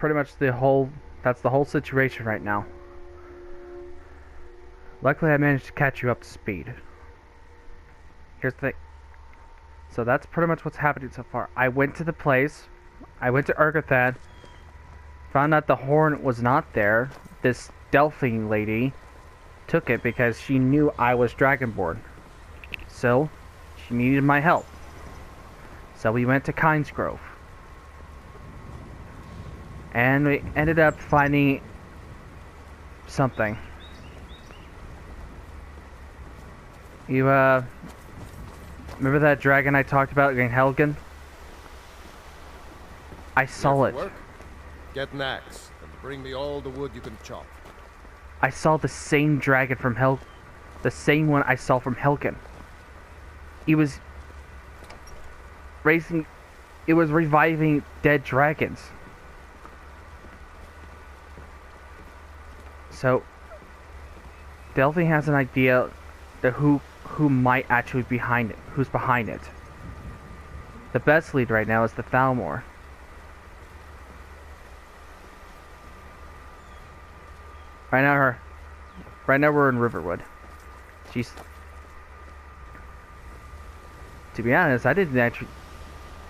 pretty much that's the whole situation right now. Luckily I managed to catch you up to speed. Here's the thing. So that's pretty much what's happening so far. I went to the place. I went to Urgathan. Found out the horn was not there. This Delphine lady took it because she knew I was Dragonborn. So, she needed my help. So we went to Kynesgrove. And we ended up finding something. You, remember that dragon I talked about in Helgen? I saw it. Work? Get an axe and bring me all the wood you can chop. I saw the same dragon from the same one I saw from Helgen. It was reviving dead dragons. So, Delphine has an idea that who might actually be behind it. Who's behind it? The best lead right now is the Thalmor. Right now we're in Riverwood. To be honest, I didn't actually.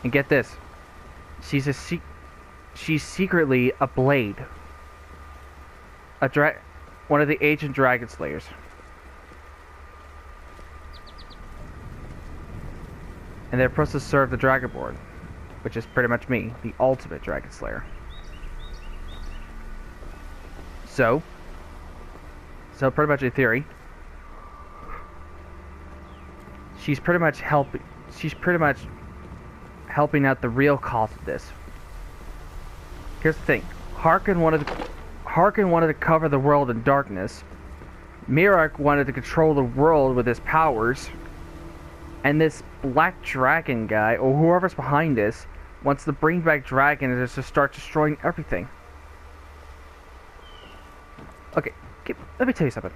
And get this, she's secretly a blade. One of the ancient dragon slayers. And they're supposed to serve the Dragonborn, which is pretty much me, the ultimate dragon slayer. So pretty much in theory, she's pretty much helping out the real cause of this. Here's the thing. Harkon wanted to cover the world in darkness. Mirok wanted to control the world with his powers. And this black dragon guy, or whoever's behind this, wants to bring back dragons and just start destroying everything. Okay, let me tell you something.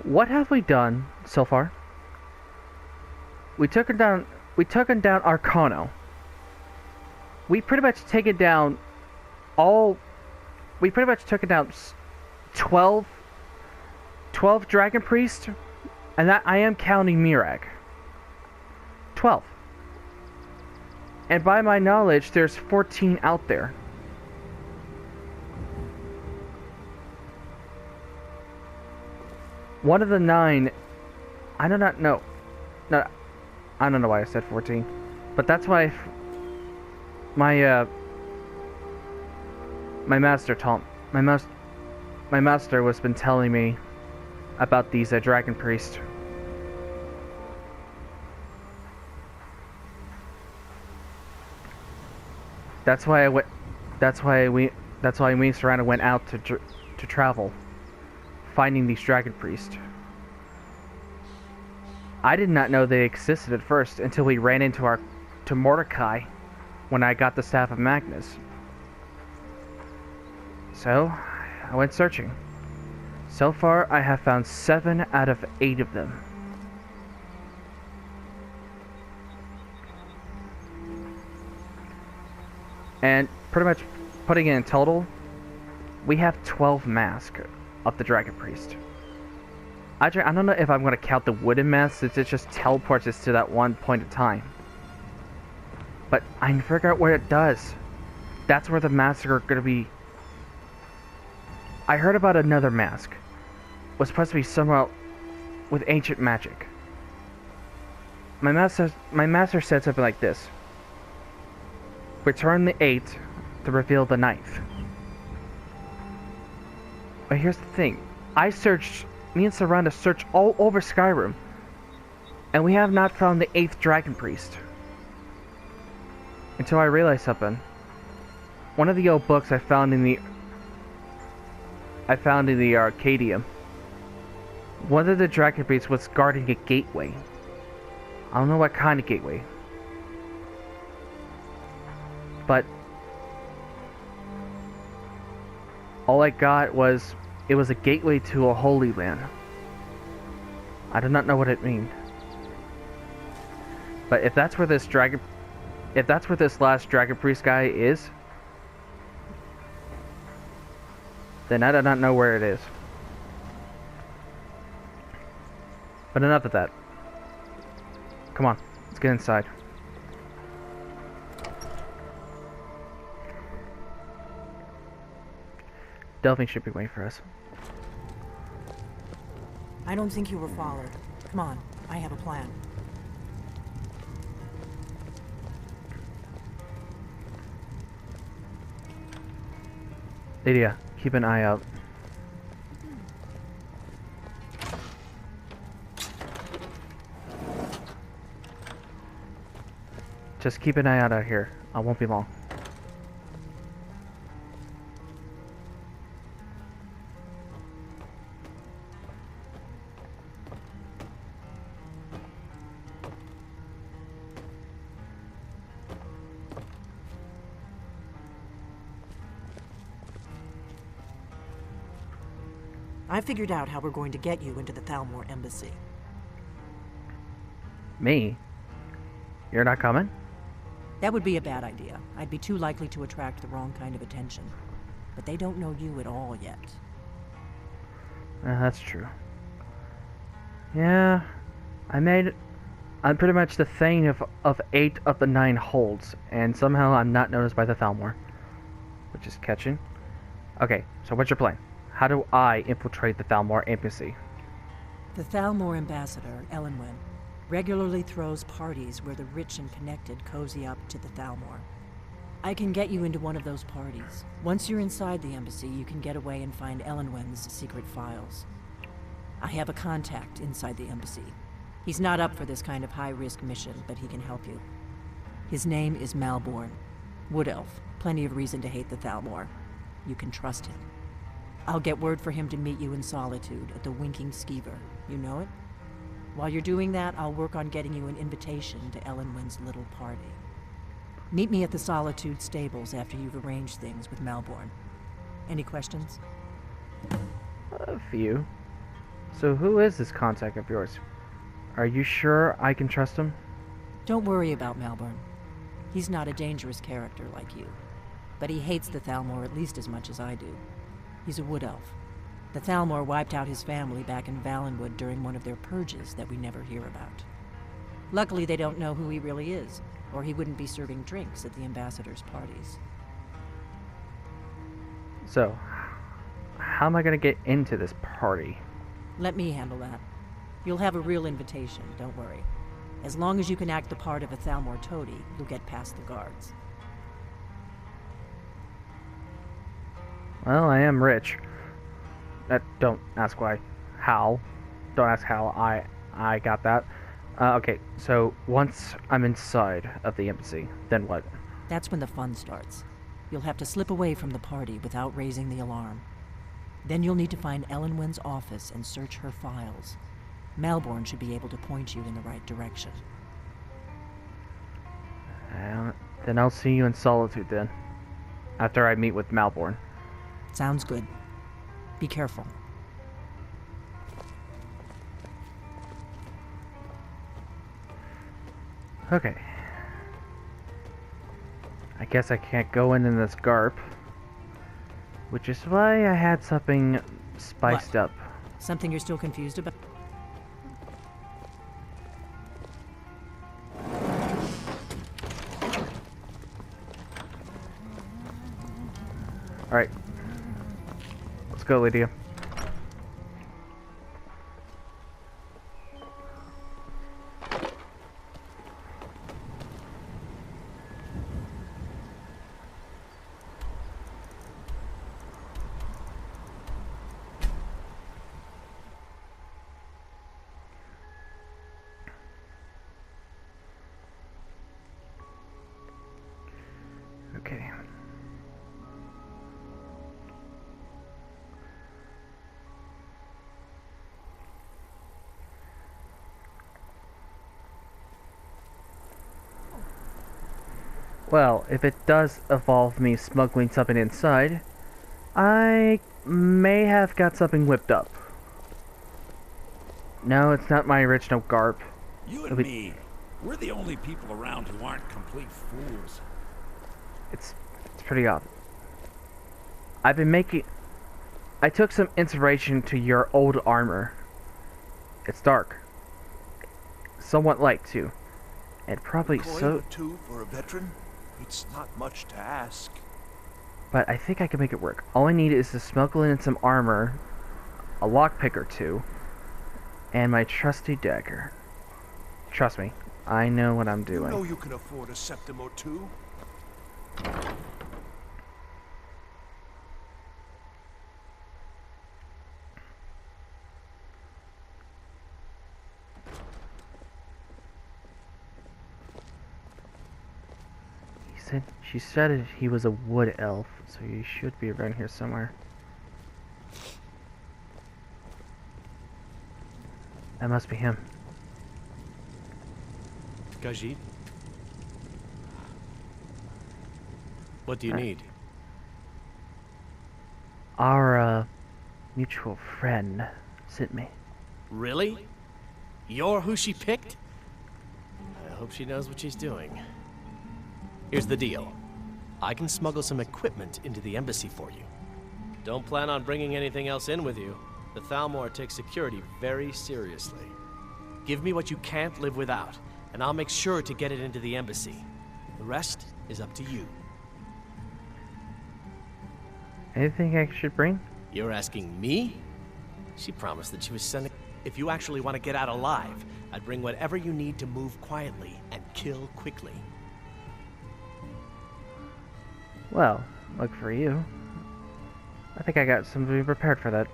What have we done so far? We took him down Arcano. We pretty much taken down 12 Dragon Priests, and that I am counting Mirag. 12. And by my knowledge, there's 14 out there. One of the 9, I do not know. No, I don't know why I said 14, but that's why my master was been telling me about these dragon priests. That's why me and Serana went out to travel, finding these dragon priests. I did not know they existed at first until we ran into Mordecai when I got the Staff of Magnus. So, I went searching. So far, I have found 7 out of 8 of them. And pretty much putting it in total, we have 12 masks of the Dragon Priest. I don't know if I'm going to count the wooden mask, since it just teleports us to that one point in time. But I can figure out where it does. That's where the masks are going to be. I heard about another mask. It was supposed to be somewhere with ancient magic. My master said something like this. Return the 8th to reveal the 9th. But here's the thing. Me and Serana searched all over Skyrim, and we have not found the 8th Dragon Priest. Until I realized something. One of the old books I found in the Arcadium. One of the Dragon Priests was guarding a gateway. I don't know what kind of gateway. But all I got was it was a gateway to a holy land. I do not know what it means. But if that's where this last Dragon Priest guy is, then I do not know where it is. But enough of that. Come on, let's get inside. Delphine should be waiting for us. I don't think you were followed. Come on, I have a plan. Illia, keep an eye out. Just keep an eye out here. I won't be long. I figured out how we're going to get you into the Thalmor embassy. Me? You're not coming? That would be a bad idea. I'd be too likely to attract the wrong kind of attention. But they don't know you at all yet. That's true. Yeah, I'm pretty much the thing of 8 of the 9 holds, and somehow I'm not noticed by the Thalmor. Which is catching. Okay, so what's your plan? How do I infiltrate the Thalmor embassy? The Thalmor ambassador, Elenwen, regularly throws parties where the rich and connected cozy up to the Thalmor. I can get you into one of those parties. Once you're inside the embassy, you can get away and find Elenwen's secret files. I have a contact inside the embassy. He's not up for this kind of high-risk mission, but he can help you. His name is Malborn. Wood Elf. Plenty of reason to hate the Thalmor. You can trust him. I'll get word for him to meet you in Solitude at the Winking Skeever. You know it? While you're doing that, I'll work on getting you an invitation to Elenwen's little party. Meet me at the Solitude stables after you've arranged things with Malborn. Any questions? A few. So who is this contact of yours? Are you sure I can trust him? Don't worry about Malborn. He's not a dangerous character like you. But he hates the Thalmor at least as much as I do. He's a wood elf. The Thalmor wiped out his family back in Valenwood during one of their purges that we never hear about. Luckily, they don't know who he really is, or he wouldn't be serving drinks at the ambassador's parties. So, how am I gonna get into this party? Let me handle that. You'll have a real invitation, don't worry. As long as you can act the part of a Thalmor toady, you'll get past the guards. Well, I am rich. Don't ask why. How. Don't ask how I got that. Okay, so once I'm inside of the embassy, then what? That's when the fun starts. You'll have to slip away from the party without raising the alarm. Then you'll need to find Elenwen's office and search her files. Malborn should be able to point you in the right direction. Then I'll see you in Solitude then. After I meet with Malborn. Sounds good. Be careful. Okay. I guess I can't go in this garp. Which is why I had something spiced up. Something you're still confused about? Alright. Let's go, Lydia. Okay. Well, if it does involve me smuggling something inside, I may have got something whipped up. No, it's not my original garp. You and me, we're the only people around who aren't complete fools. It's pretty odd. I've been making... I took some inspiration to your old armor. It's dark. Somewhat light, too. And probably Coin so... or two for a veteran? It's not much to ask. But I think I can make it work. All I need is to smuggle in some armor, a lockpick or two, and my trusty dagger. Trust me, I know what I'm doing. You know you can afford a septim or two. She said he was a wood elf, so he should be around here somewhere. That must be him. Khajiit? What do you need? Our, mutual friend sent me. Really? You're who she picked? I hope she knows what she's doing. Here's the deal. I can smuggle some equipment into the embassy for you. Don't plan on bringing anything else in with you. The Thalmor takes security very seriously. Give me what you can't live without, and I'll make sure to get it into the embassy. The rest is up to you. Anything I should bring? You're asking me? She promised that she was sending... If you actually want to get out alive, I'd bring whatever you need to move quietly and kill quickly. Well, look for you. I think I got somebody prepared for that.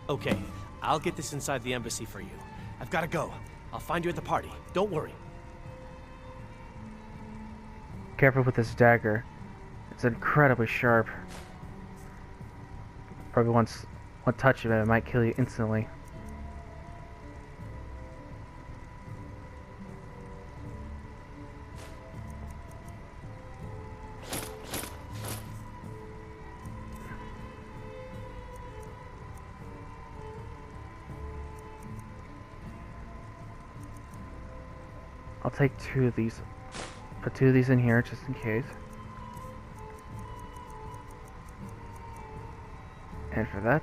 Okay, I'll get this inside the embassy for you. I've got to go. I'll find you at the party. Don't worry. Careful with this dagger. It's incredibly sharp. Probably one touch of it might kill you instantly. I'll take 2 of these. Put 2 of these in here just in case. And for that,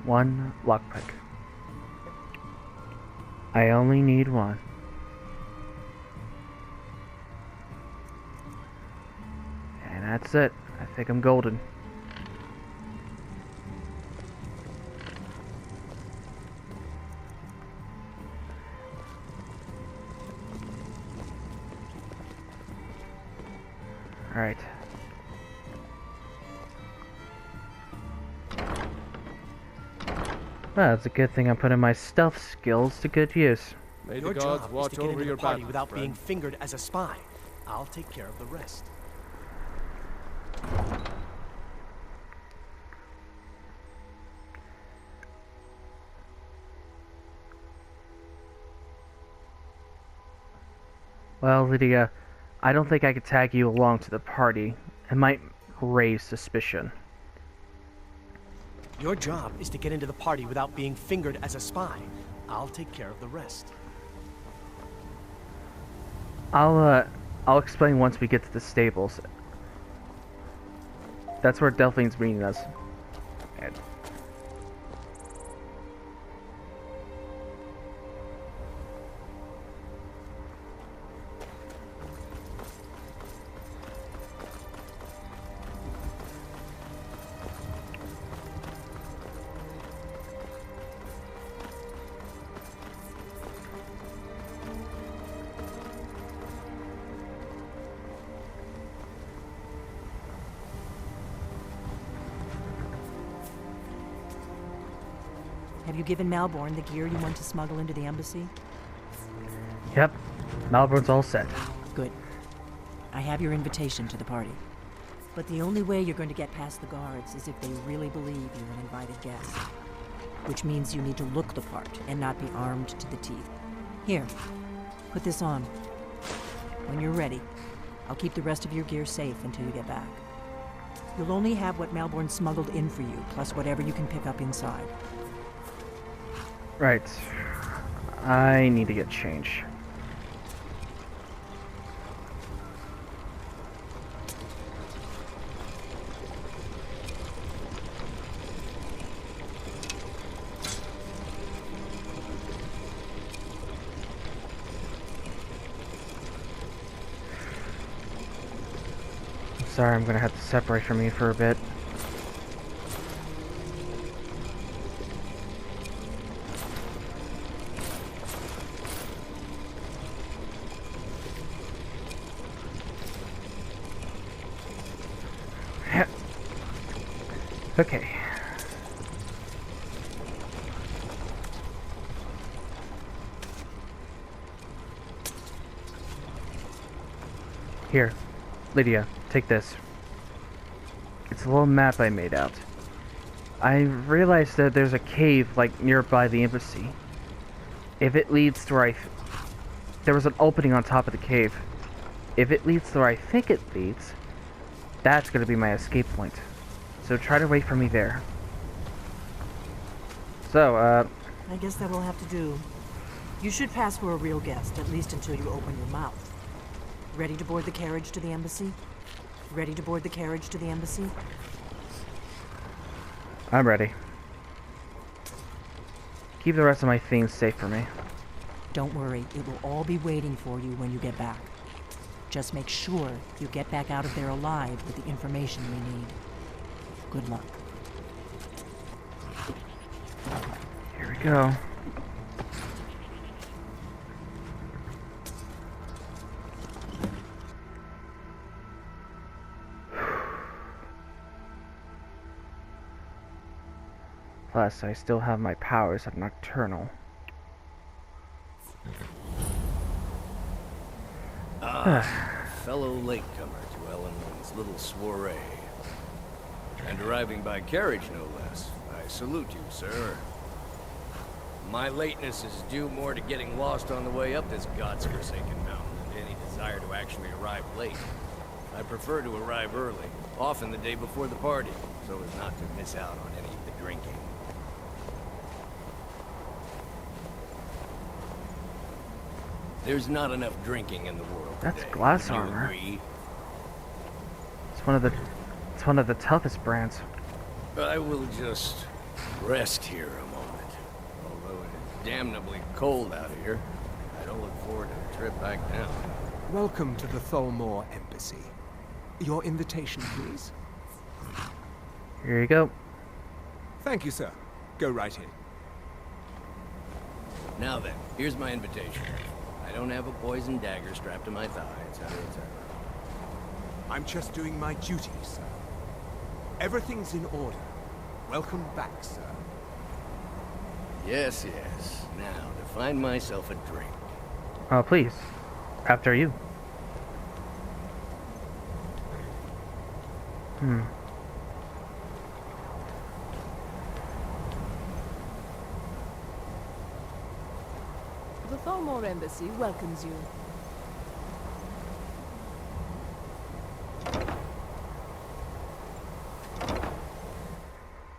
one lockpick. I only need 1. And that's it. I think I'm golden. Alright. Well, it's a good thing I'm putting my stealth skills to good use. May the Your gods job is watch to get over into your the party battle, without friend. being fingered as a spy. I'll take care of the rest. Well, Lydia, I don't think I could tag you along to the party. It might raise suspicion. Your job is to get into the party without being fingered as a spy. I'll take care of the rest. I'll explain once we get to the stables. That's where Delphine's meeting us. And Have you given Malborn the gear you want to smuggle into the embassy? yep, Malborn's all set. Good. I have your invitation to the party. But the only way you're going to get past the guards is if they really believe you're an invited guest. Which means you need to look the part and not be armed to the teeth. Here, put this on. When you're ready, I'll keep the rest of your gear safe until you get back. You'll only have what Malborn smuggled in for you, plus whatever you can pick up inside. Right. I need to get change. Sorry, I'm gonna have to separate from you for a bit. Okay. Here, Lydia, take this. It's a little map I made out. I realized that there's a cave, like, nearby the embassy. If it leads to where there was an opening on top of the cave. If it leads to where I think it leads, that's gonna be my escape point. So try to wait for me there. So, I guess that will have to do. You should pass for a real guest, at least until you open your mouth. Ready to board the carriage to the embassy? Ready to board the carriage to the embassy? I'm ready. Keep the rest of my things safe for me. Don't worry, it will all be waiting for you when you get back. Just make sure you get back out of there alive with the information we need. Good luck. Here we go. Plus, I still have my powers of Nocturnal. Fellow latecomer to Ellenwood's little soiree. And arriving by carriage, no less. I salute you, sir. My lateness is due more to getting lost on the way up this god's forsaken mountain than any desire to actually arrive late. I prefer to arrive early, often the day before the party, so as not to miss out on any of the drinking. There's not enough drinking in the world That's today. glass Would you armor. agree? It's one of the toughest brands. I will just rest here a moment. Although it is damnably cold out here, I don't look forward to the trip back down. Welcome to the Thalmor Embassy. Your invitation, please. Here you go. Thank you, sir. Go right in. Now then, here's my invitation. I don't have a poison dagger strapped to my thigh, etc., etc. I'm just doing my duty, sir. Everything's in order. Welcome back, sir. Yes, yes. Now, to find myself a drink. Oh, please. After you. The Thalmor Embassy welcomes you.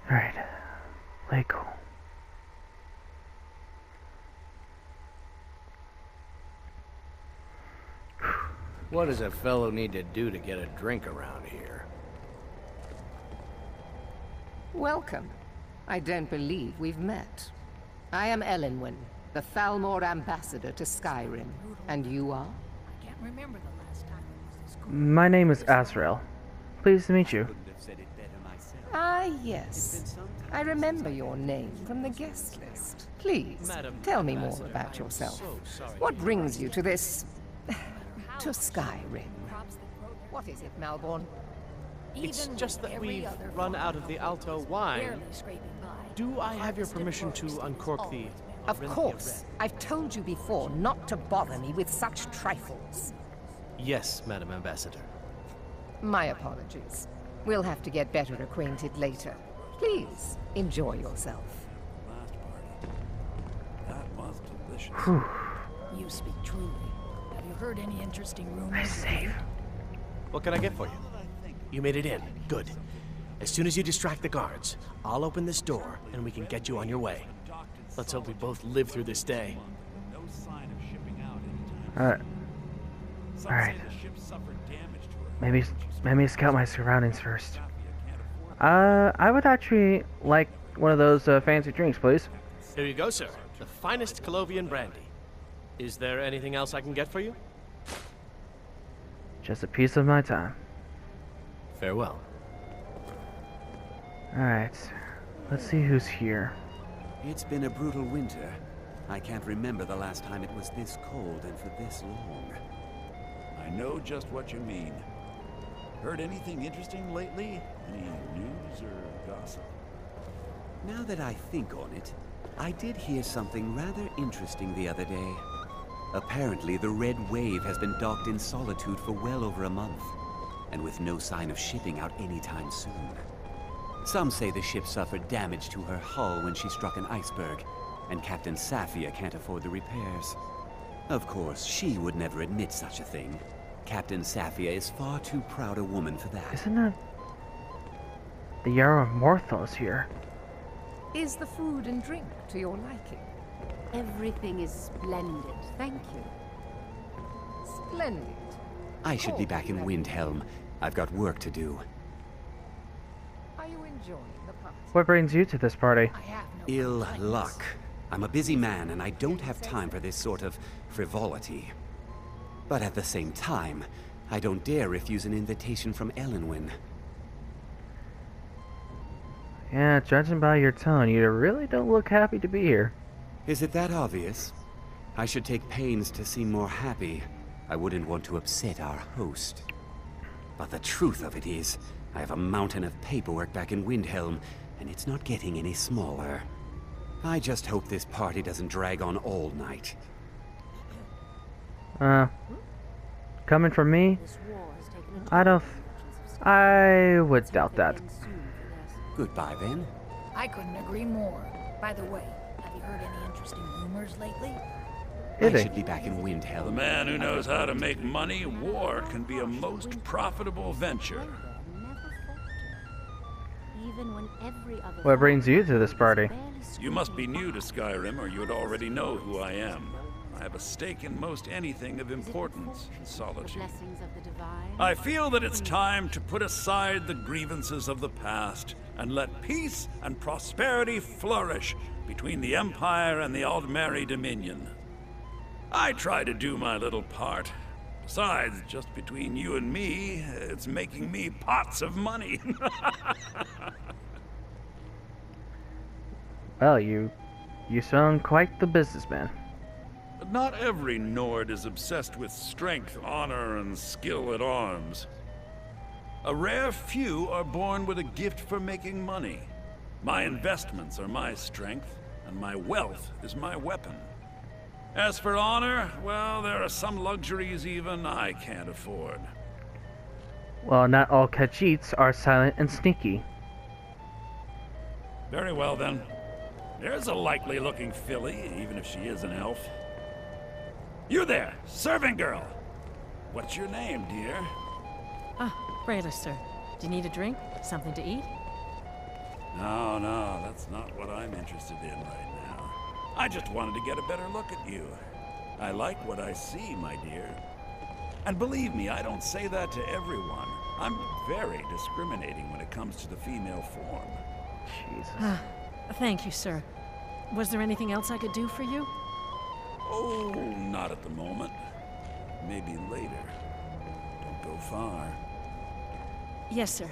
Alright. Legal. What does a fellow need to do to get a drink around here? Welcome. I don't believe we've met. I am Elenwen, the Thalmor ambassador to Skyrim. And you are? I can't remember the last time it was this cool. My name is Azrael. Pleased to meet you. Ah, yes. I remember your name from the guest list. Please, tell me more about yourself. What brings you to this... to Skyrim? What is it, Malborn? It's just that we've run out of the Alto wine. Do I have your permission to uncork the... Of course. I've told you before not to bother me with such trifles. Yes, Madam Ambassador. My apologies. We'll have to get better acquainted later. Please, enjoy yourself. Last party. That was delicious. You speak truly. Have you heard any interesting rumors? Save. What can I get for you? You made it in. Good. As soon as you distract the guards, I'll open this door and we can get you on your way. Let's hope we both live through this day. No sign of shipping out anytime Alright. soon. Some Alright. say the ship suffered damage to her. Maybe scout my surroundings first. I would actually like one of those fancy drinks, please. Here you go, sir. The finest Colovian brandy. Is there anything else I can get for you? Just a piece of my time. Farewell. Alright. Let's see who's here. It's been a brutal winter. I can't remember the last time it was this cold and for this long. I know just what you mean. Heard anything interesting lately? Any news or gossip? Now that I think on it, I did hear something rather interesting the other day. Apparently, the Red Wave has been docked in Solitude for well over a month, and with no sign of shipping out anytime soon. Some say the ship suffered damage to her hull when she struck an iceberg, and Captain Safia can't afford the repairs. Of course, she would never admit such a thing. Captain Safia is far too proud a woman for that. Isn't it? The Jarl of Morthal is here. Is the food and drink to your liking? Everything is splendid, thank you. Splendid. I should be back in Windhelm. I've got work to do. Are you enjoying the party? What brings you to this party? I have no Ill complaints. luck. I'm a busy man and I don't have time for this sort of frivolity. But at the same time, I don't dare refuse an invitation from Elenwen. Yeah, judging by your tone, you really don't look happy to be here. Is it that obvious? I should take pains to seem more happy. I wouldn't want to upset our host. But the truth of it is, I have a mountain of paperwork back in Windhelm, and it's not getting any smaller. I just hope this party doesn't drag on all night. Coming from me? I would doubt that. Goodbye, then. I couldn't agree more. By the way, have you heard any interesting rumors lately? I should be back in Windhelm. The man who knows how to make money, war can be a most profitable venture. What brings you to this party? You must be new to Skyrim, or you'd already know who I am. I have a stake in most anything of importance in Solitude. I feel that it's time to put aside the grievances of the past and let peace and prosperity flourish between the Empire and the Aldmeri Dominion. I try to do my little part. Besides, just between you and me, it's making me pots of money. Well, you sound quite the businessman. But not every Nord is obsessed with strength, honor, and skill at arms. A rare few are born with a gift for making money. My investments are my strength, and my wealth is my weapon. As for honor, well, there are some luxuries even I can't afford. Well, not all Khajiits are silent and sneaky. Very well, then. There's a likely-looking filly, even if she is an elf. You there, servant girl! What's your name, dear? Rayla, sir. Do you need a drink? Something to eat? No, that's not what I'm interested in right now. I just wanted to get a better look at you. I like what I see, my dear. And believe me, I don't say that to everyone. I'm very discriminating when it comes to the female form. Jesus. Thank you, sir. Was there anything else I could do for you? Oh, not at the moment. Maybe later. Don't go far. Yes, sir.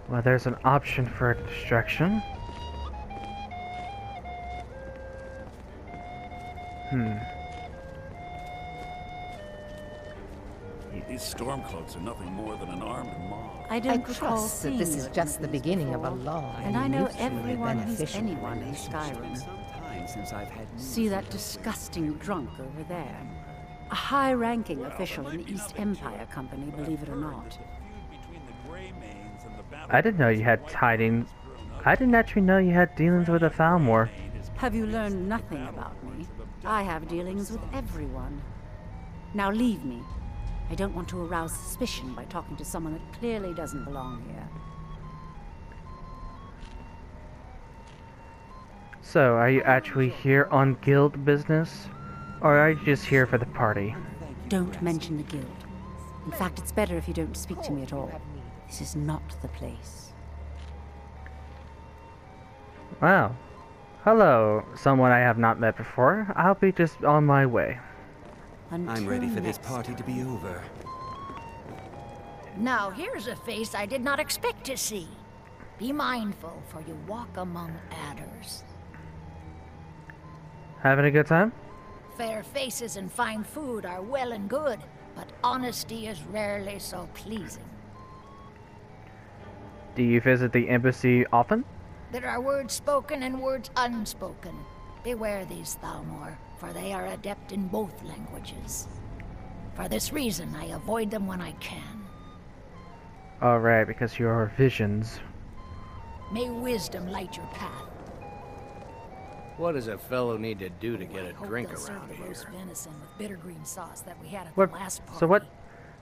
Well, there's an option for a distraction. These stormcloaks are nothing more than an armed mob. I don't recall trust that seeing this you is at just the Mrs. beginning of a before, long and I know mutually everyone who's beneficial anyone in relationship. Skyrim. Some time since I've had See that disgusting drunk over there? A high-ranking official in the East Empire Company, believe it or not. I didn't know you had tidings. I didn't actually know you had dealings with a Thalmor. Have you learned nothing about me? I have dealings with everyone. Now leave me. I don't want to arouse suspicion by talking to someone that clearly doesn't belong here. So, are you actually here on guild business? Or are you just here for the party? Don't mention the guild. In fact, it's better if you don't speak to me at all. This is not the place. Wow. Hello, someone I have not met before. I'll be just on my way. I'm ready for this party to be over. Now here's a face I did not expect to see. Be mindful, for you walk among adders. Having a good time? Fair faces and fine food are well and good, but honesty is rarely so pleasing. Do you visit the embassy often? There are words spoken and words unspoken. Beware these, Thalmor, for they are adept in both languages. For this reason, I avoid them when I can. Alright, because you are visions. May wisdom light your path. What does a fellow need to do to get a drink around the here? roast venison with bitter green sauce that we had at What? the last party.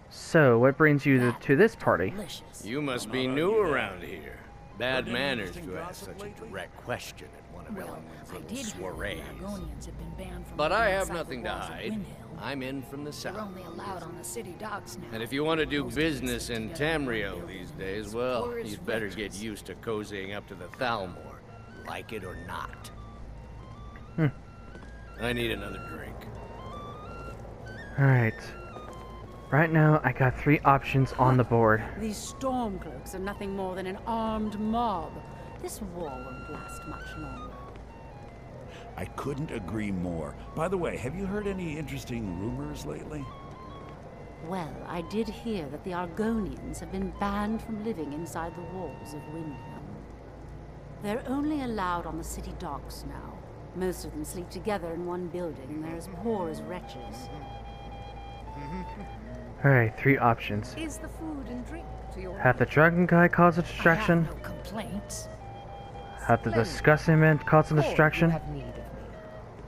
So what brings you to this party? Delicious. You must be new around here. Bad manners to ask such a direct question at one of Well, Ellen's I little did hear soirees. the Argonians have been banned from But living I have inside the nothing to walls of hide. Windhill. I'm in from the They're south. only allowed on the city docks now. And if you want to do Most business places in together in Tamriel Windhill. these days, As well, poor as you'd better get wretches. used to cozying up to the Thalmor, like it or not. I need another drink. Alright. Right now, I got 3 options on the board. These stormcloaks are nothing more than an armed mob. This war won't last much longer. I couldn't agree more. By the way, have you heard any interesting rumors lately? Well, I did hear that the Argonians have been banned from living inside the walls of Windhill. They're only allowed on the city docks now. Most of them sleep together in one building, and they're as poor as wretches. Alright, 3 options. Is the food and drink to your Have the dragon guy cause a distraction? I have no complaints. Have the disgusting man cause a Call, you distraction? have need of me.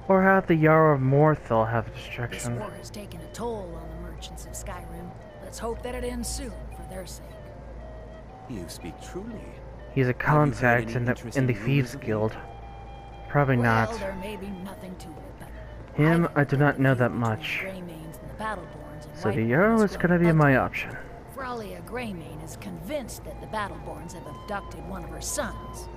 Or have the Jarl of Morthal have a This distraction? war has taken a toll on the merchants of Skyrim. Let's hope that it ends soon, for their sake. You speak truly. He's a Have you heard contact any in the interesting Thieves rumors of Guild. late? Probably Well, not. there may be nothing to it, but Him, don't I do think not the know feud that between much. the Greymanes and the Battleborns and So the Whiteborns Jarl is grown gonna be my ugly. option. Fralia Greymane is convinced that the Battleborns have abducted one of her sons.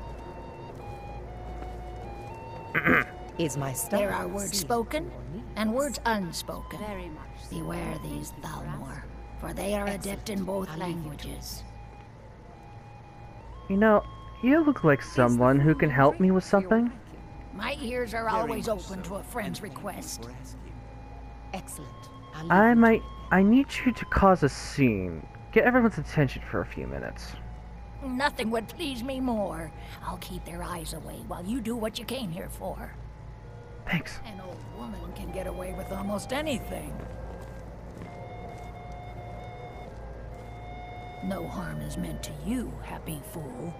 Is my star There are words sealed spoken to your needs? and words unspoken. Very much so. Beware these, Thalmor, for they are adept in both I'll leave you to languages. You know, you look like someone who can help me with something. My ears are always open to a friend's request. For asking. Excellent. I'll leave you to I need you to cause a scene. Get everyone's attention for a few minutes. Nothing would please me more. I'll keep their eyes away while you do what you came here for. Thanks. An old woman can get away with almost anything. No harm is meant to you, happy fool.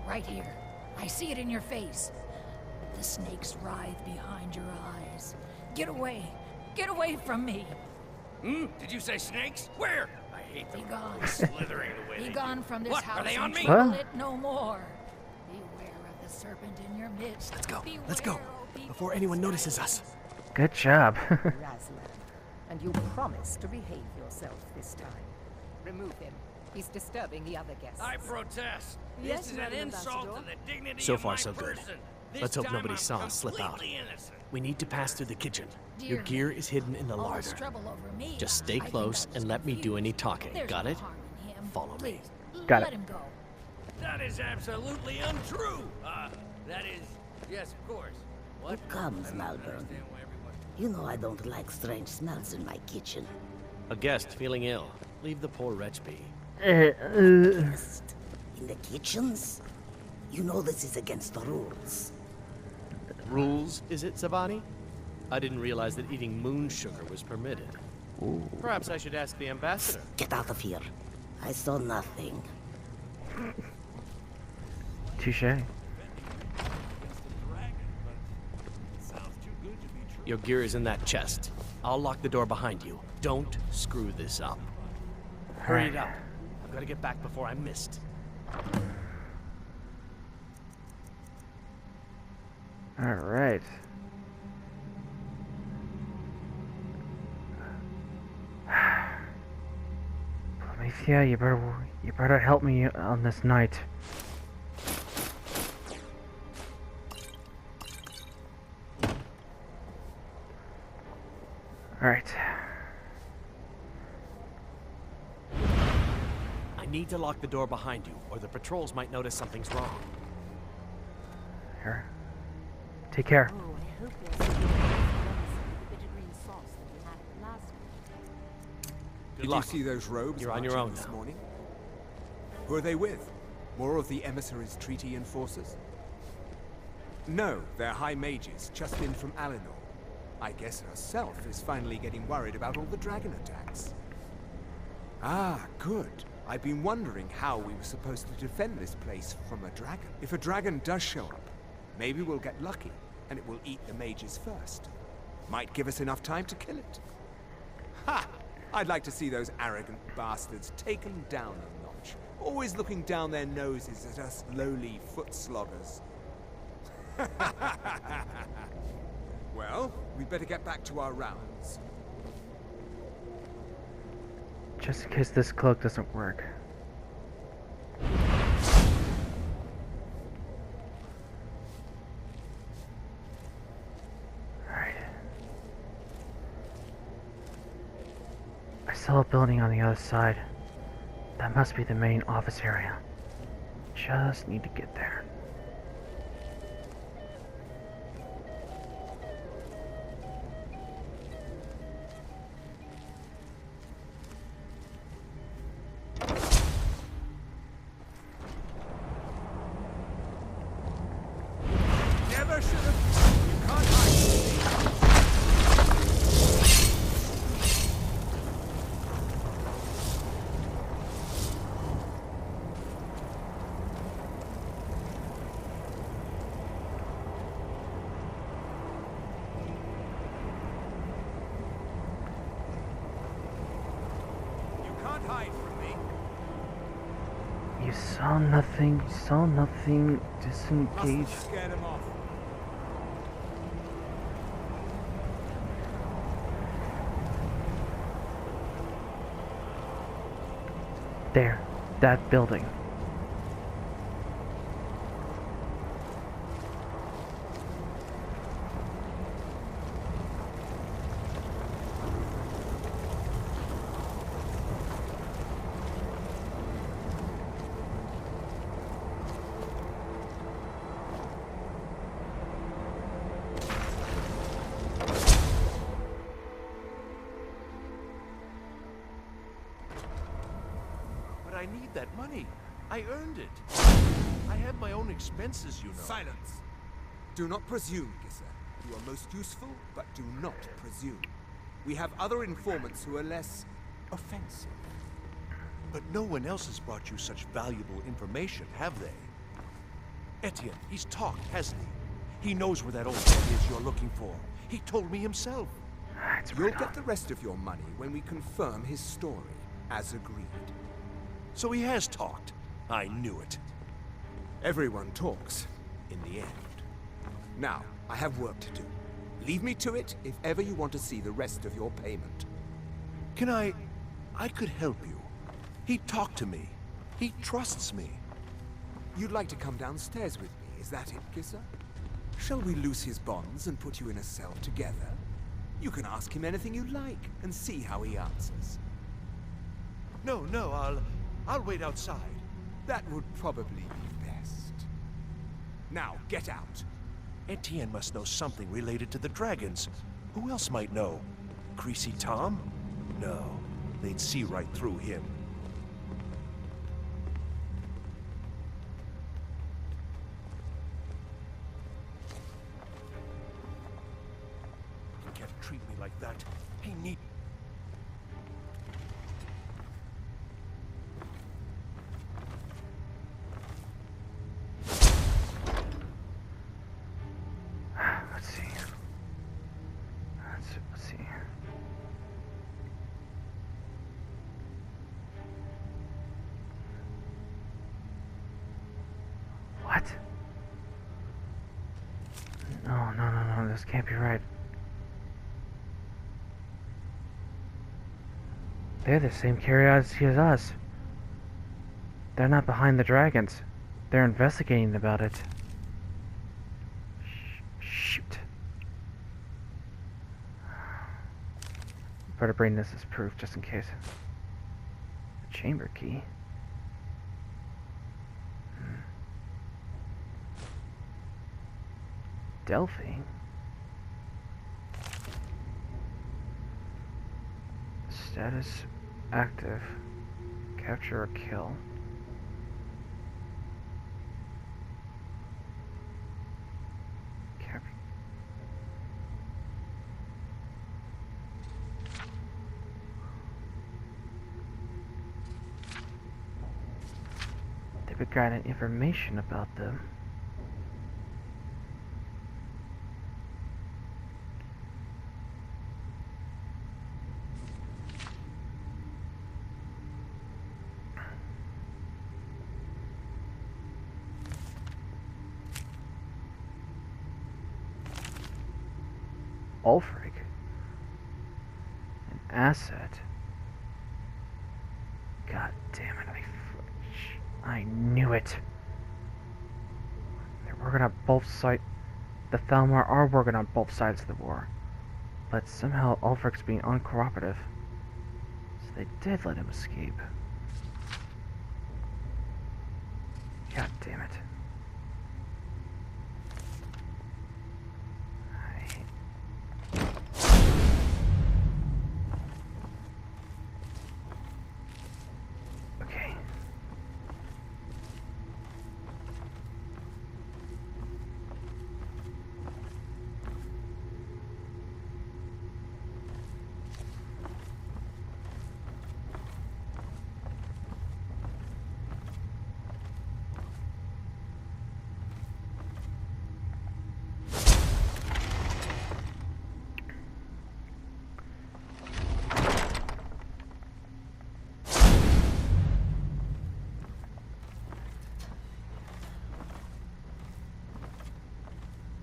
Right here. I see it in your face. The snakes writhe behind your eyes. Get away. Get away from me. Did you say snakes? Where? I hate Be them. gone. Slithering the way Be they gone do. from this What? house Are they on and me? trouble What? it no more. Beware of the serpent in your midst. Let's go. Beware, Let's go. O people Before of anyone Skyrim. notices us. Good job. Azrael, and you promise to behave yourself this time. Remove him. He's disturbing the other guests. I protest. Yes, This is an Madam insult to Ambassador. the dignity So of far, my so good. person. This Let's hope time nobody I'm saw us slip out. completely innocent. We need to pass through the kitchen. Dear Your gear is hidden in the all this larder. trouble over me. Just stay I think close I was and let me do any confused. talking. There's Got no it? harm in him. Follow me. Please, Got let it. him go. That is absolutely untrue. That is, yes, of course. What? It comes, I don't Malvern. understand why everyone- You know I don't like strange smells in my kitchen. A guest feeling ill. Leave the poor wretch be. Guest in the kitchens? You know this is against the rules. Rules, is it, Savani? I didn't realize that eating moon sugar was permitted. Perhaps I should ask the ambassador. Get out of here. I saw nothing. Touche. Your gear is in that chest. I'll lock the door behind you. Don't screw this up. Hurry it up. I've got to get back before I'm missed. Alright. Barenziah, you better help me on this night. Alright. I need to lock the door behind you, or the patrols might notice something's wrong. Here. Take care. Oh, I hope you're still the bitter green sauce that you had at last week. Did you see those robes? You're on your own this now. morning? Who are they with? More of the emissaries' treaty enforcers? No, they're high mages, just in from Alinor. I guess herself is finally getting worried about all the dragon attacks. Ah, good. I've been wondering how we were supposed to defend this place from a dragon. If a dragon does show up, maybe we'll get lucky, and it will eat the mages first. Might give us enough time to kill it. Ha! I'd like to see those arrogant bastards taken down a notch. Always looking down their noses at us lowly foot sloggers. Well, we'd better get back to our rounds. Just in case this cloak doesn't work. Alright. I saw a building on the other side. That must be the main office area. Just need to get there. Never should have. You can't hide. You can't hide from me. You saw nothing, disengage. Must have scared him off. There, that building. I need that money. I earned it. I have my own expenses, you know. Silence! Do not presume, Gisser. You are most useful, but do not presume. We have other informants who are less offensive. But no one else has brought you such valuable information, have they? Etienne, he's talked, hasn't he? He knows where that old man is you're looking for. He told me himself. You'll get the rest of your money when we confirm his story, as agreed. So he has talked. I knew it. Everyone talks, in the end. Now, I have work to do. Leave me to it if ever you want to see the rest of your payment. Can I could help you. He talked to me. He trusts me. You'd like to come downstairs with me, is that it, Gisser? Shall we loose his bonds and put you in a cell together? You can ask him anything you like and see how he answers. No, I'll wait outside. That would probably be best. Now, get out. Etienne must know something related to the dragons. Who else might know? Greasy Tom? No, they'd see right through him. He can't treat me like that. He need... Let's see. Let's see. What? Oh, no, this can't be right. They're the same curiosity as us. They're not behind the dragons. They're investigating about it. Shoot. Better bring this as proof, just in case. The chamber key. Delphine. Status active. Capture or kill. They've gotten information about them. Ulfric. An asset. God damn it, I knew it. They're working on both sides. The Thalmor are working on both sides of the war. But somehow Ulfric's being uncooperative. So they did let him escape. God damn it.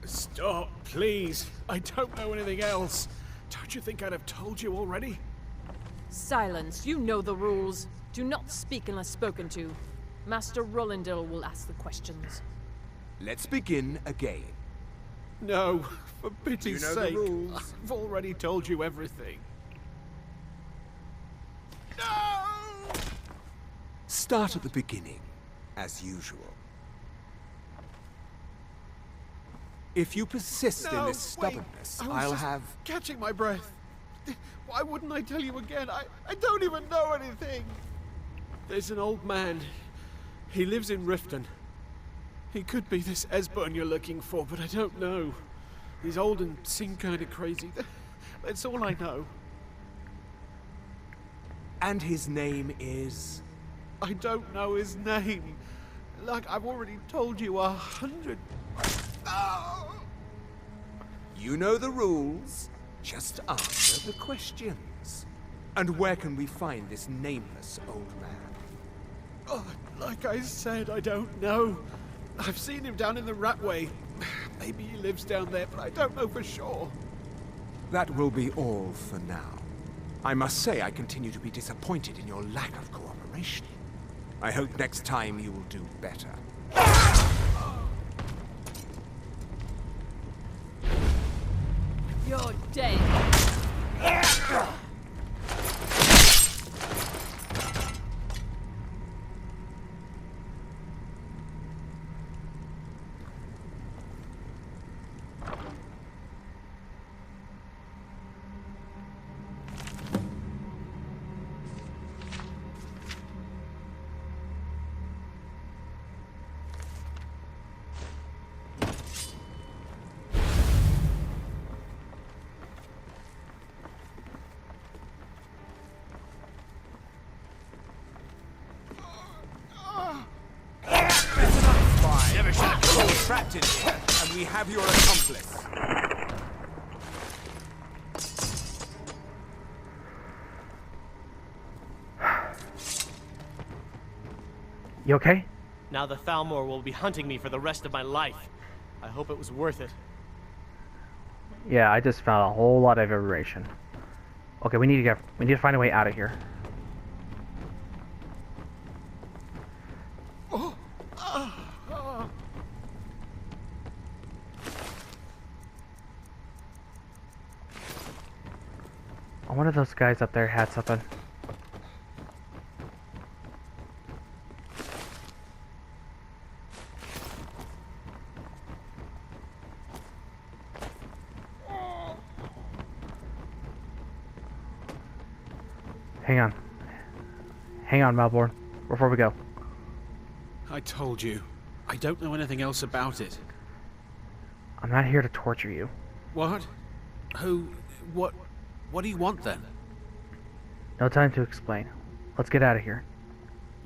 Stop, please. I don't know anything else. Don't you think I'd have told you already? Silence. You know the rules. Do not speak unless spoken to. Master Rolandil will ask the questions. Let's begin again. No, for pity's You know the sake. rules. I've already told you everything. No! Start at the beginning, as usual. If you persist in this stubbornness, Wait. I'll have... Catching my breath. Why wouldn't I tell you again? I don't even know anything. There's an old man. He lives in Riften. He could be this Esbern you're looking for, but I don't know. He's old and seemed kind of crazy. That's all I know. And his name is... I don't know his name. Like I've already told you 100... Oh! You know the rules. Just answer the questions. And where can we find this nameless old man? Oh, like I said, I don't know. I've seen him down in the Ratway. Maybe he lives down there, but I don't know for sure. That will be all for now. I must say I continue to be disappointed in your lack of cooperation. I hope next time you will do better. You're dead. Trapped in here, and we have your accomplice. You okay? Now the Thalmor will be hunting me for the rest of my life. I hope it was worth it. Yeah, I just found a whole lot of information. Okay, we need to find a way out of here. One of those guys up there had something. Hang on, Malborn, before we go. I told you. I don't know anything else about it. I'm not here to torture you. What? Who? What do you want then? No time to explain. Let's get out of here.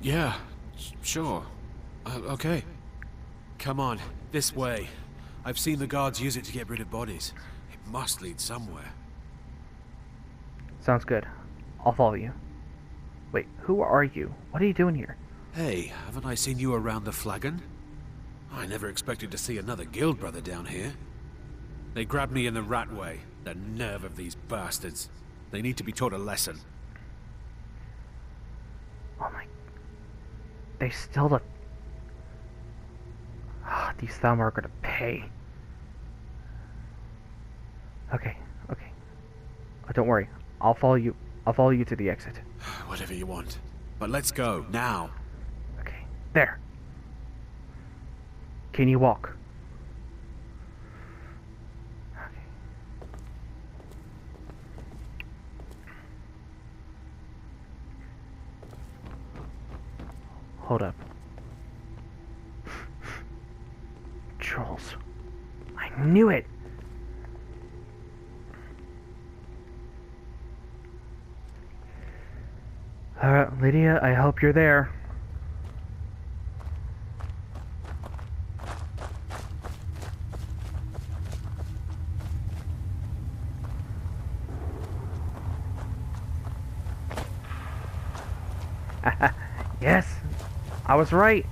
Yeah, sure. Okay. Come on, this way. I've seen the guards use it to get rid of bodies. It must lead somewhere. Sounds good. I'll follow you. Wait, who are you? What are you doing here? Hey, haven't I seen you around the flagon? I never expected to see another guild brother down here. They grabbed me in the rat way. The nerve of these bastards. They need to be taught a lesson. Oh my... They still the... These Thalmor are gonna pay. Okay. Oh, don't worry. I'll follow you to the exit. Whatever you want. But let's go, now. Okay. There. Can you walk? Okay. Hold up. Trolls. I knew it! Alright, Lydia, I hope you're there. Yes, I was right.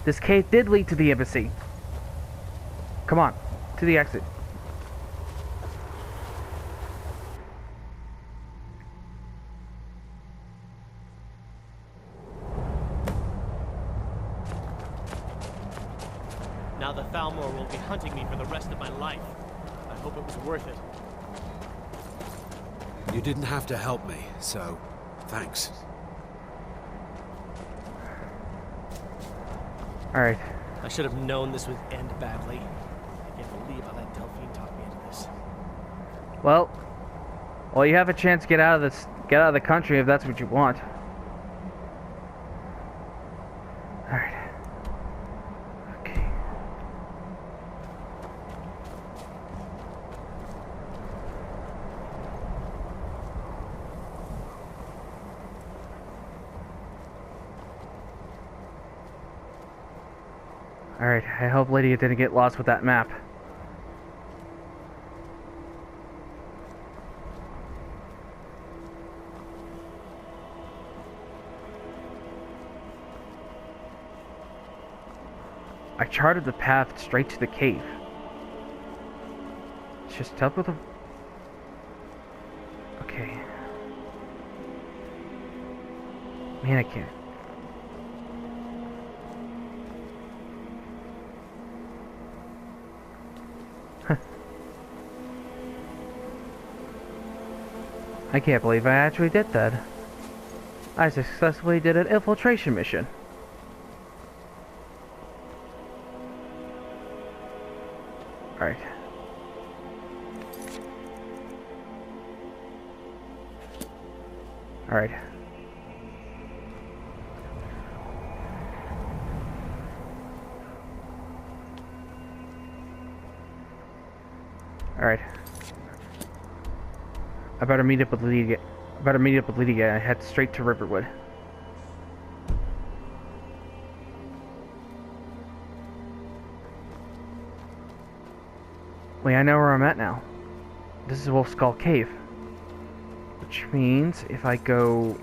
This cave did lead to the embassy. Come on, to the exit. Now the Thalmor will be hunting me for the rest of my life. I hope it was worth it. You didn't have to help me, so thanks. Alright. I should have known this would end badly. I can't believe I let Delphine talk me into this. Well, you have a chance to get out of the country if that's what you want. Alright. Okay. Alright, I hope Lydia didn't get lost with that map. I charted the path straight to the cave. It's just up with a... Okay. Man, I can't. I can't believe I actually did that. I successfully did an infiltration mission. Alright. Alright. Alright. I better meet up with Lydia. And head straight to Riverwood. Wait, I know where I'm at now. This is Wolf Skull Cave. Which means if I go...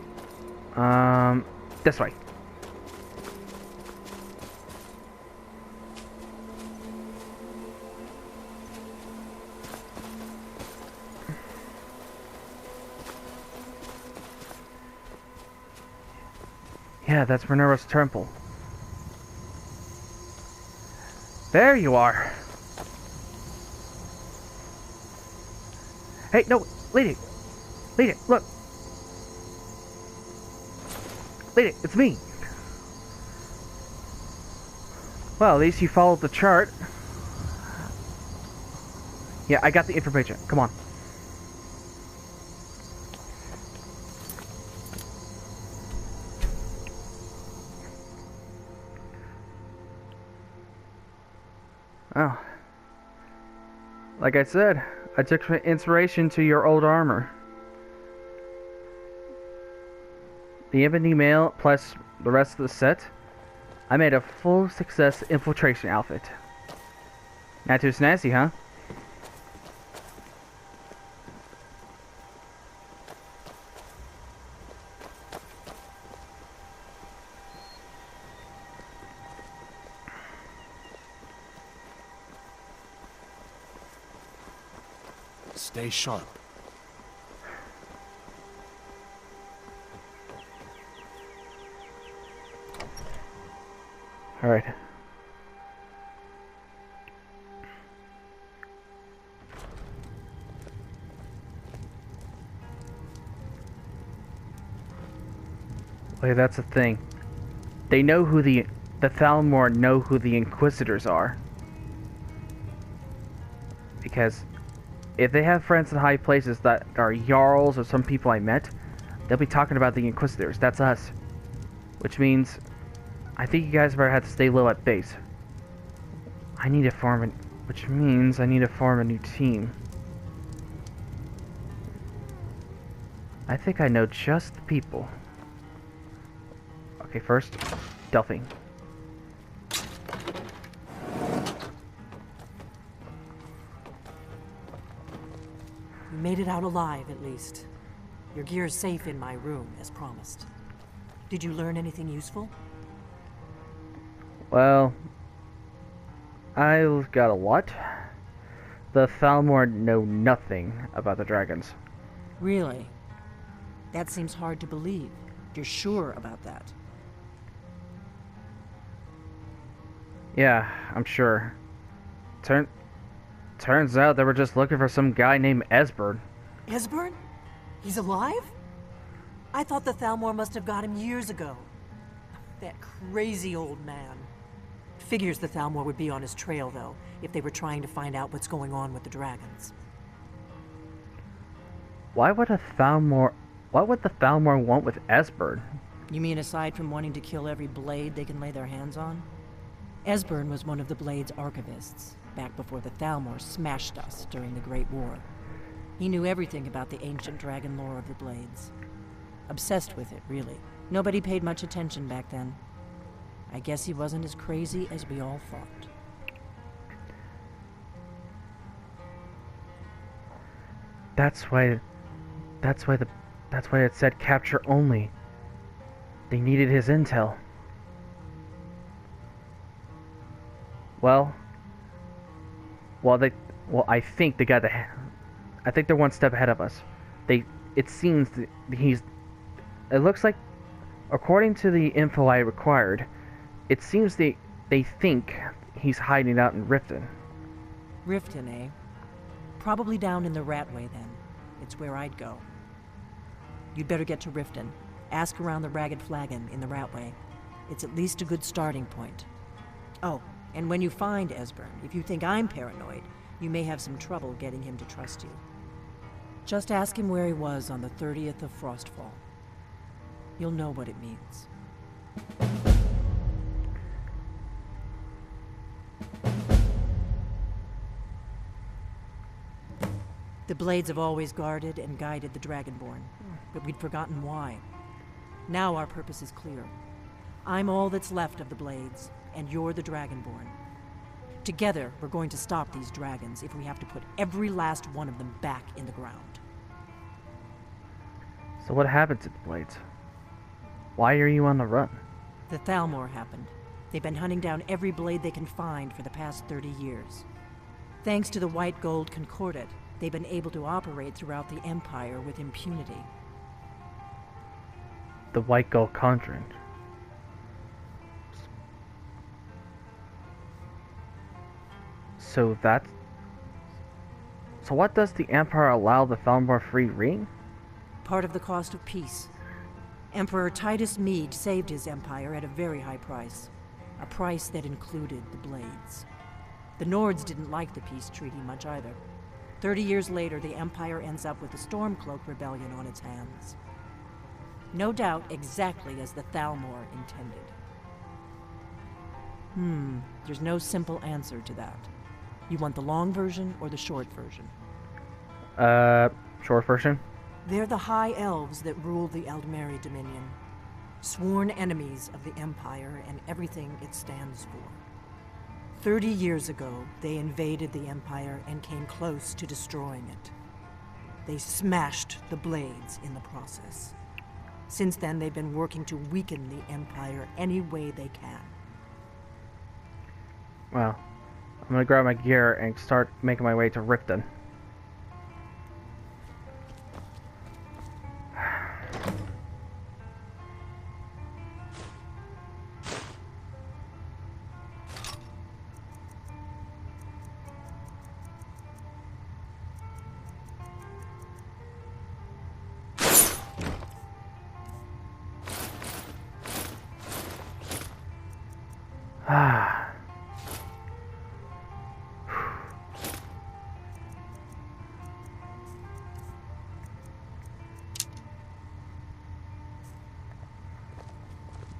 this way. Yeah, that's Minerva's temple. There you are. Hey, no, lady. Lady, look. Lady, it's me. Well, at least you followed the chart. Yeah, I got the information. Come on. Oh. Like I said, I took inspiration to your old armor. The ebony mail plus the rest of the set, I made a full success infiltration outfit. Not too snazzy, huh? Stay sharp. All right. Wait, that's the thing. They know who the Thalmor know who the Inquisitors are. Because if they have friends in high places that are Jarls or some people I met, they'll be talking about the Inquisitors. That's us. Which means I think you guys better have to stay low at base. Which means I need to form a new team. I think I know just the people. Okay, first, Delphine. You made it out alive, at least. Your gear's safe in my room, as promised. Did you learn anything useful? Well, I got a what? The Thalmor know nothing about the dragons. Really? That seems hard to believe. You're sure about that? Yeah, I'm sure. Turns out they were just looking for some guy named Esbern. Esbern? He's alive? I thought the Thalmor must have got him years ago. That crazy old man. Figures the Thalmor would be on his trail, though, if they were trying to find out what's going on with the dragons. Why would the Thalmor want with Esbern? You mean aside from wanting to kill every blade they can lay their hands on? Esbern was one of the Blades' archivists, back before the Thalmor smashed us during the Great War. He knew everything about the ancient dragon lore of the Blades. Obsessed with it, really. Nobody paid much attention back then. I guess he wasn't as crazy as we all thought. That's why it said capture only. They needed his intel. Well, I think they got I think they're one step ahead of us. It seems that it looks like, according to the info I required, it seems they think he's hiding out in Riften. Riften, eh? Probably down in the Ratway, then. It's where I'd go. You'd better get to Riften. Ask around the Ragged Flagon in the Ratway. It's at least a good starting point. Oh, and when you find Esbern, if you think I'm paranoid, you may have some trouble getting him to trust you. Just ask him where he was on the 30th of Frostfall. You'll know what it means. The Blades have always guarded and guided the Dragonborn, but we'd forgotten why. Now our purpose is clear. I'm all that's left of the Blades, and you're the Dragonborn. Together, we're going to stop these dragons if we have to put every last one of them back in the ground. So what happened to the Blades? Why are you on the run? The Thalmor happened. They've been hunting down every blade they can find for the past 30 years. Thanks to the White Gold Concordat, they've been able to operate throughout the Empire with impunity. The White Gold Conjurant. So that's... So what does the Empire allow the Thalmor free ring? Part of the cost of peace. Emperor Titus Mede saved his empire at a very high price. A price that included the Blades. The Nords didn't like the peace treaty much either. 30 years later, the Empire ends up with the Stormcloak Rebellion on its hands. No doubt exactly as the Thalmor intended. There's no simple answer to that. You want the long version or the short version? Short version? They're the High Elves that rule the Eldmeri Dominion. Sworn enemies of the Empire and everything it stands for. 30 years ago, they invaded the Empire and came close to destroying it. They smashed the Blades in the process. Since then, they've been working to weaken the Empire any way they can. Well, I'm gonna grab my gear and start making my way to Riften.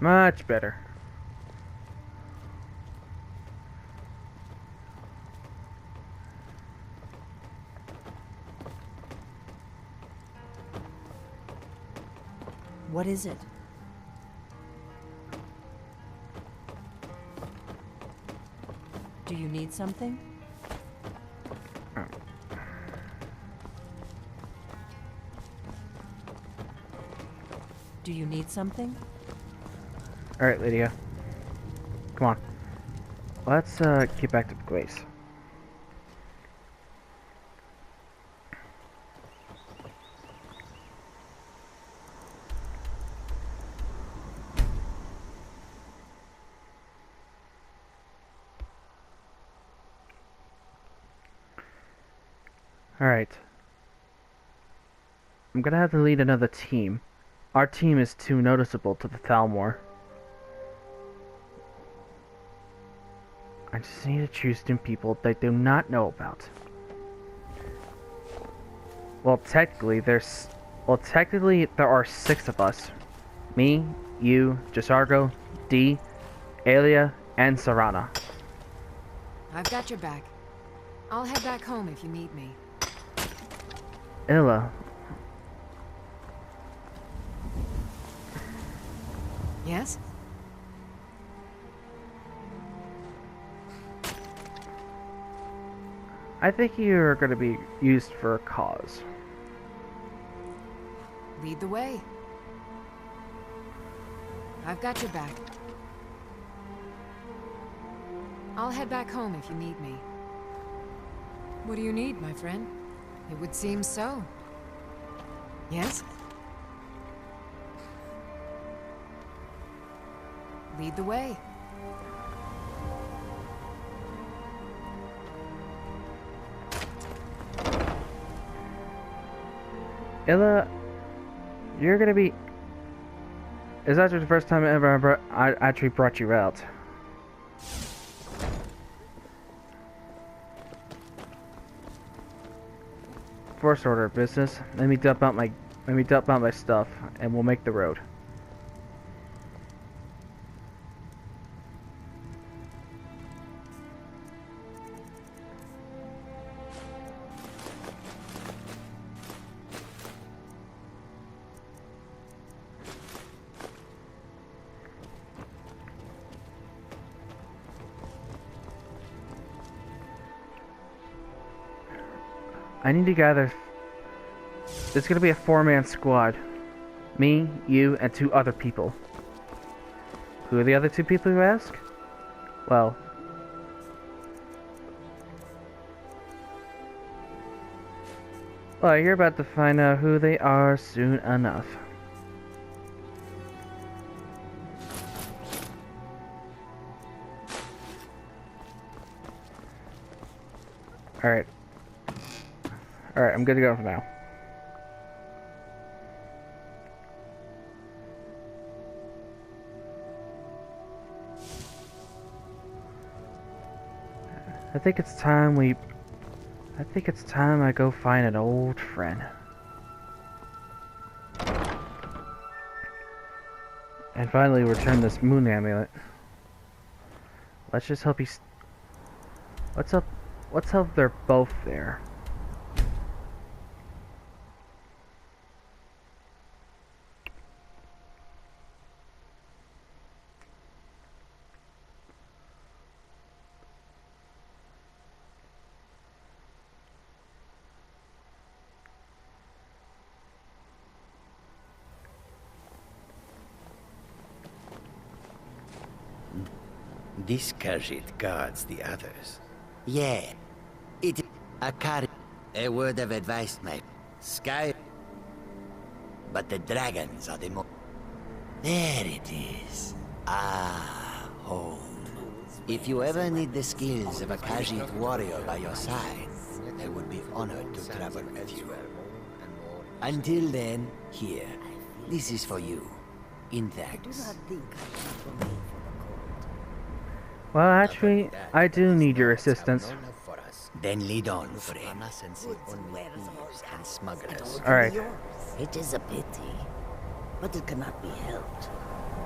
Much better. What is it? Do you need something? Do you need something? Alright, Lydia. Come on. Let's get back to the base. Alright. I'm gonna have to lead another team. Our team is too noticeable to the Thalmor. I just need to choose two people they do not know about. Well, technically, there are 6 of us. Me, you, Jasargo, Dee, Illia, and Serana. I've got your back. I'll head back home if you need me. Illia. Yes? I think you're going to be used for a cause. Lead the way. I've got your back. I'll head back home if you need me. What do you need, my friend? It would seem so. Yes? Lead the way. Illia, you're gonna be... Is that the first time ever I actually brought you out? First order of business. Let me dump out my stuff, and we'll make the road. I need to gather... There's gonna be a 4-man squad. Me, you, and 2 other people. Who are the other 2 people, you ask? Well... Well, you're about to find out who they are soon enough. Alright. Alright, I'm good to go for now. I think it's time I go find an old friend. And finally return this moon amulet. Let's just hope he's... Let's hope they're both there. This Khajiit guards the others. Yeah, it is a card. A word of advice, my sky. But the dragons are the more. There it is. Ah, home. If you ever need the skills of a Khajiit warrior by your side, I would be honored to travel with you. Until then, here. This is for you. In thanks. Well, actually, I do need your assistance. Then lead on, friend. Alright. It is a pity, but it cannot be helped.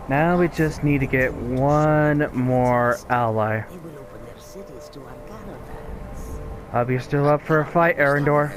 Now we just need to get one more ally. They will open their cities to our caravans. Hope you're still up for a fight, Erandur.